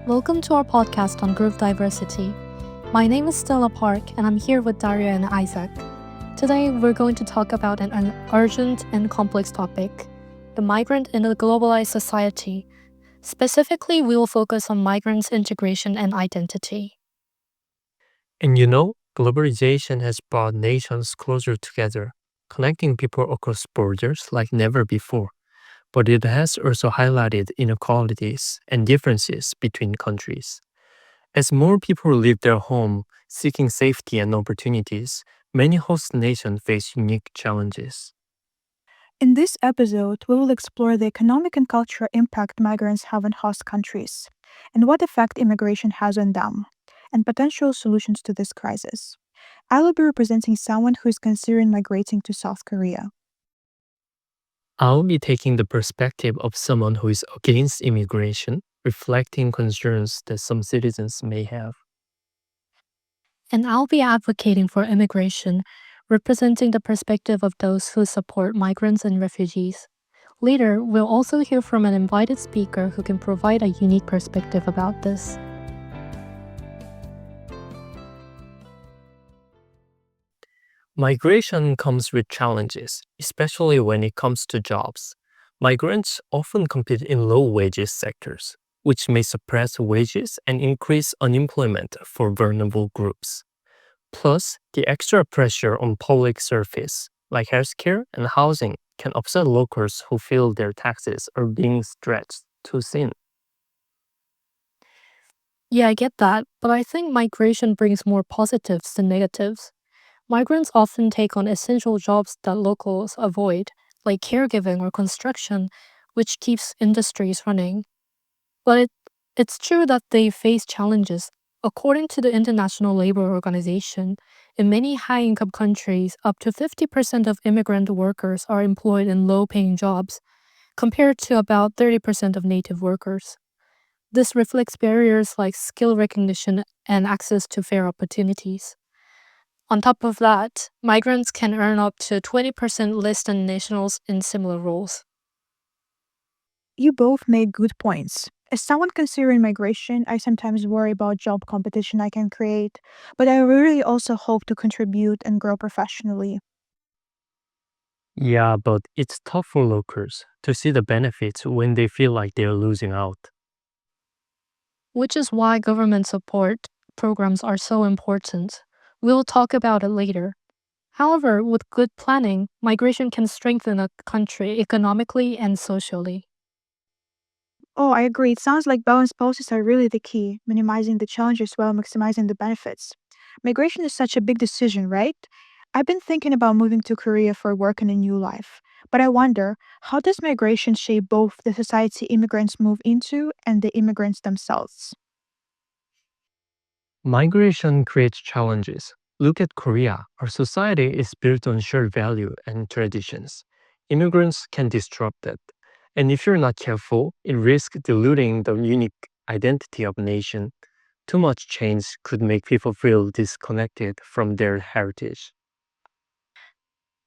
Welcome to our podcast on group diversity. My name is Stella Park, and I'm here with Daria and Isaac. Today, we're going to talk about an urgent and complex topic: the migrant in a globalized society. Specifically, we will focus on migrants' integration and identity. And globalization has brought nations closer together, connecting people across borders like never before. But it has also highlighted inequalities and differences between countries. As more people leave their home seeking safety and opportunities, many host nations face unique challenges. In this episode, we will explore the economic and cultural impact migrants have on host countries, and what effect immigration has on them, and potential solutions to this crisis. I will be representing someone who is considering migrating to South Korea. I'll be taking the perspective of someone who is against immigration, reflecting concerns that some citizens may have. And I'll be advocating for immigration, representing the perspective of those who support migrants and refugees. Later, we'll also hear from an invited speaker who can provide a unique perspective about this. Migration comes with challenges, especially when it comes to jobs. Migrants often compete in low wages sectors, which may suppress wages and increase unemployment for vulnerable groups. Plus, the extra pressure on public service, like healthcare and housing, can upset locals who feel their taxes are being stretched too thin. Yeah, I get that, but I think migration brings more positives than negatives. Migrants often take on essential jobs that locals avoid, like caregiving or construction, which keeps industries running. But it's true that they face challenges. According to the International Labor Organization, in many high income countries, up to 50% of immigrant workers are employed in low paying jobs, compared to about 30% of native workers. This reflects barriers like skill recognition and access to fair opportunities. On top of that, migrants can earn up to 20% less than nationals in similar roles. You both made good points. As someone considering migration, I sometimes worry about job competition I can create, but I really also hope to contribute and grow professionally. Yeah, but it's tough for locals to see the benefits when they feel like they're losing out. Which is why government support programs are so important. We'll talk about it later. However, with good planning, migration can strengthen a country economically and socially. Oh, I agree. It sounds like balanced policies are really the key, minimizing the challenges while maximizing the benefits. Migration is such a big decision, right? I've been thinking about moving to Korea for work and a new life. But I wonder, how does migration shape both the society immigrants move into and the immigrants themselves? Migration creates challenges. Look at Korea. Our society is built on shared value and traditions. Immigrants can disrupt that. And if you're not careful, it risks diluting the unique identity of a nation. Too much change could make people feel disconnected from their heritage.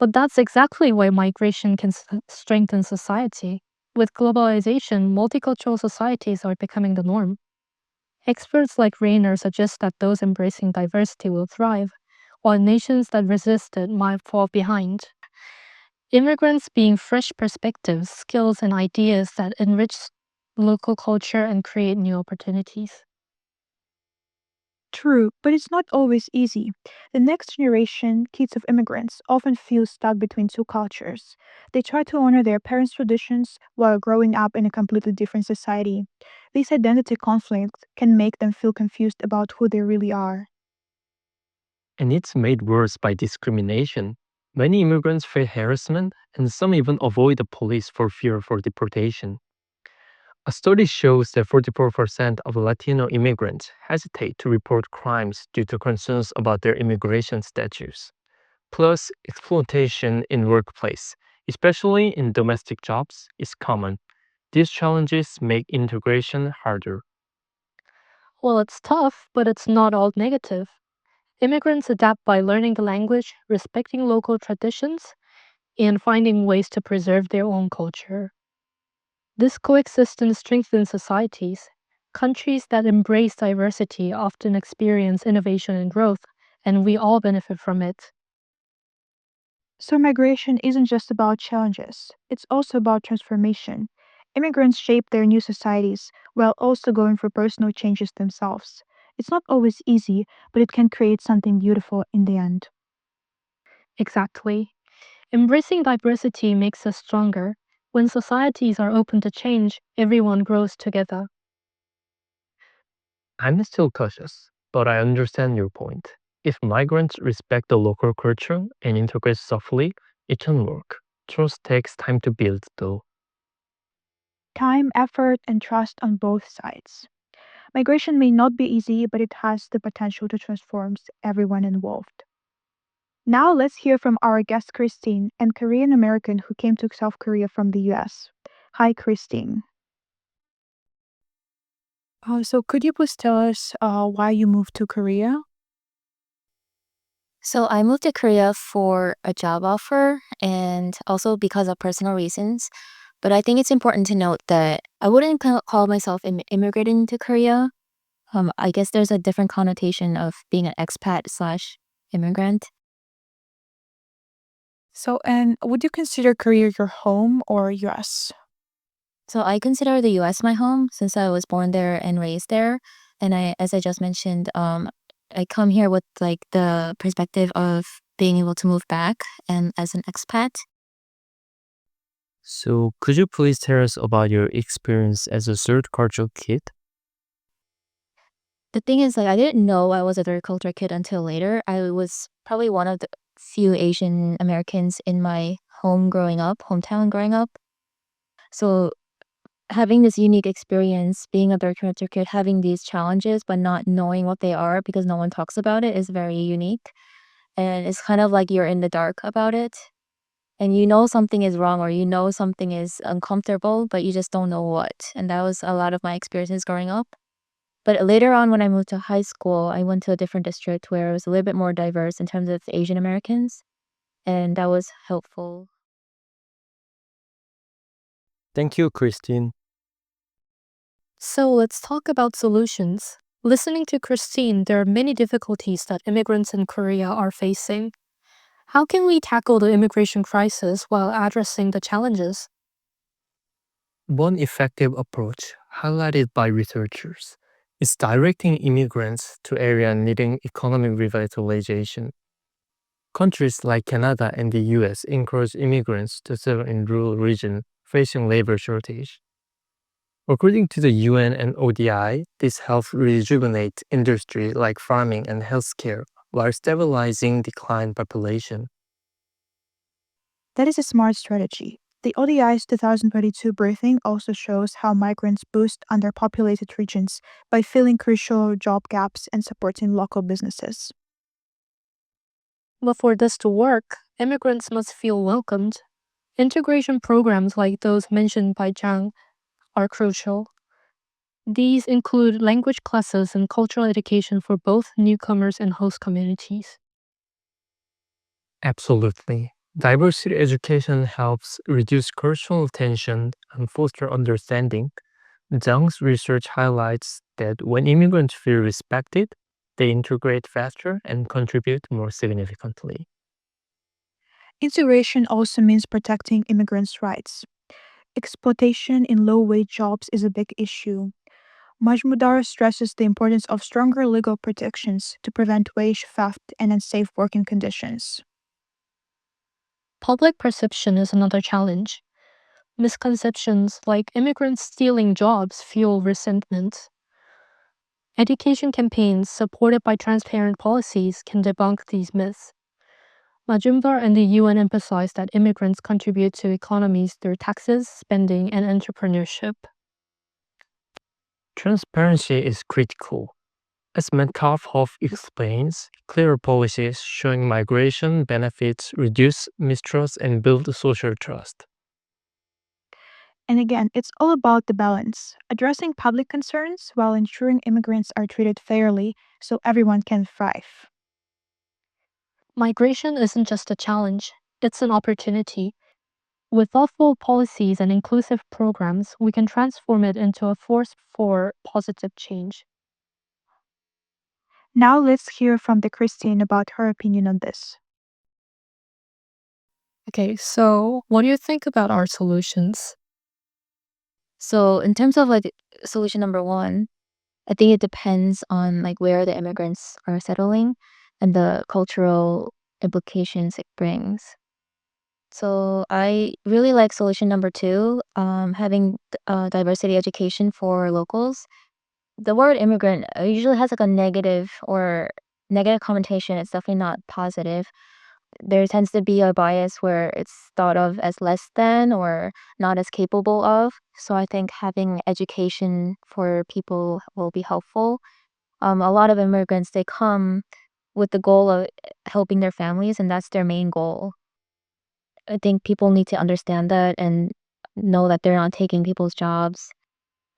But that's exactly why migration can strengthen society. With globalization, multicultural societies are becoming the norm. Experts like Rayner suggest that those embracing diversity will thrive, while nations that resist it might fall behind. Immigrants bring fresh perspectives, skills, and ideas that enrich local culture and create new opportunities. True, but it's not always easy. The next generation, kids of immigrants, often feel stuck between two cultures. They try to honor their parents' traditions while growing up in a completely different society. This identity conflict can make them feel confused about who they really are. And it's made worse by discrimination. Many immigrants face harassment, and some even avoid the police for fear for deportation. A study shows that 44% of Latino immigrants hesitate to report crimes due to concerns about their immigration status. Plus, exploitation in workplace, especially in domestic jobs, is common. These challenges make integration harder. Well, it's tough, but it's not all negative. Immigrants adapt by learning the language, respecting local traditions, and finding ways to preserve their own culture. This coexistence strengthens societies. Countries that embrace diversity often experience innovation and growth, and we all benefit from it. So, migration isn't just about challenges, it's also about transformation. Immigrants shape their new societies while also going through personal changes themselves. It's not always easy, but it can create something beautiful in the end. Exactly. Embracing diversity makes us stronger. When societies are open to change, everyone grows together. I'm still cautious, but I understand your point. If migrants respect the local culture and integrate softly, it can work. Trust takes time to build, though. Time, effort, and trust on both sides. Migration may not be easy, but it has the potential to transform everyone involved. Now let's hear from our guest Christine, a Korean American who came to South Korea from the US. Hi, Christine. So could you please tell us why you moved to Korea? So I moved to Korea for a job offer and also because of personal reasons. But I think it's important to note that I wouldn't call myself immigrating to Korea. I guess there's a different connotation of being an expat slash immigrant. So, and would you consider Korea your home or US? So I consider the US my home since I was born there and raised there. And as I just mentioned, I come here with like the perspective of being able to move back and as an expat. So, could you please tell us about your experience as a third culture kid? The thing is, like, I didn't know I was a third culture kid until later. I was probably one of the few Asian Americans in my hometown growing up. So having this unique experience, being a third culture kid, having these challenges, but not knowing what they are because no one talks about it is very unique. And it's kind of like you're in the dark about it. And you know something is wrong or you know something is uncomfortable, but you just don't know what. And that was a lot of my experiences growing up. But later on, when I moved to high school, I went to a different district where it was a little bit more diverse in terms of Asian Americans, and that was helpful. Thank you, Christine. So let's talk about solutions. Listening to Christine, there are many difficulties that immigrants in Korea are facing. How can we tackle the immigration crisis while addressing the challenges? One effective approach, highlighted by researchers, is directing immigrants to areas needing economic revitalization. Countries like Canada and the US encourage immigrants to settle in rural regions facing labor shortage. According to the UN and ODI, this helps rejuvenate industry like farming and healthcare while stabilizing declined population. That is a smart strategy. The ODI's 2022 briefing also shows how migrants boost underpopulated regions by filling crucial job gaps and supporting local businesses. But for this to work, immigrants must feel welcomed. Integration programs like those mentioned by Zhang are crucial. These include language classes and cultural education for both newcomers and host communities. Absolutely. Diversity education helps reduce cultural tension and foster understanding. Zhang's research highlights that when immigrants feel respected, they integrate faster and contribute more significantly. Integration also means protecting immigrants' rights. Exploitation in low wage jobs is a big issue. Majmudar stresses the importance of stronger legal protections to prevent wage theft and unsafe working conditions. Public perception is another challenge. Misconceptions like immigrants stealing jobs fuel resentment. Education campaigns supported by transparent policies can debunk these myths. Majumdar and the UN emphasize that immigrants contribute to economies through taxes, spending, and entrepreneurship. Transparency is critical. As Metcalf explains, clear policies showing migration benefits reduce mistrust and build social trust. And again, it's all about the balance, addressing public concerns while ensuring immigrants are treated fairly so everyone can thrive. Migration isn't just a challenge, it's an opportunity. With thoughtful policies and inclusive programs, we can transform it into a force for positive change. Now let's hear from the Christine about her opinion on this. Okay, so what do you think about our solutions? So in terms of like solution number one, I think it depends on like where the immigrants are settling and the cultural implications it brings. So I really like solution number two, having diversity education for locals. The word immigrant usually has like a negative or negative connotation. It's definitely not positive. There tends to be a bias where it's thought of as less than or not as capable of. So I think having education for people will be helpful. A lot of immigrants, they come with the goal of helping their families, and that's their main goal. I think people need to understand that and know that they're not taking people's jobs.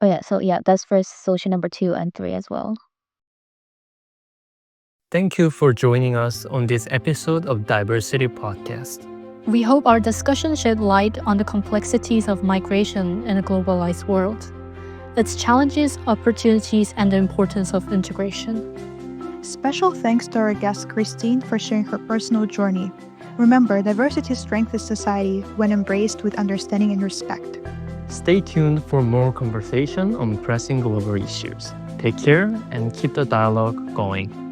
Oh yeah, so yeah, that's for solution number two and three as well. Thank you for joining us on this episode of Diversity Podcast. We hope our discussion shed light on the complexities of migration in a globalized world, its challenges, opportunities, and the importance of integration. Special thanks to our guest Christine for sharing her personal journey. Remember, diversity strengthens society when embraced with understanding and respect. Stay tuned for more conversation on pressing global issues. Take care and keep the dialogue going.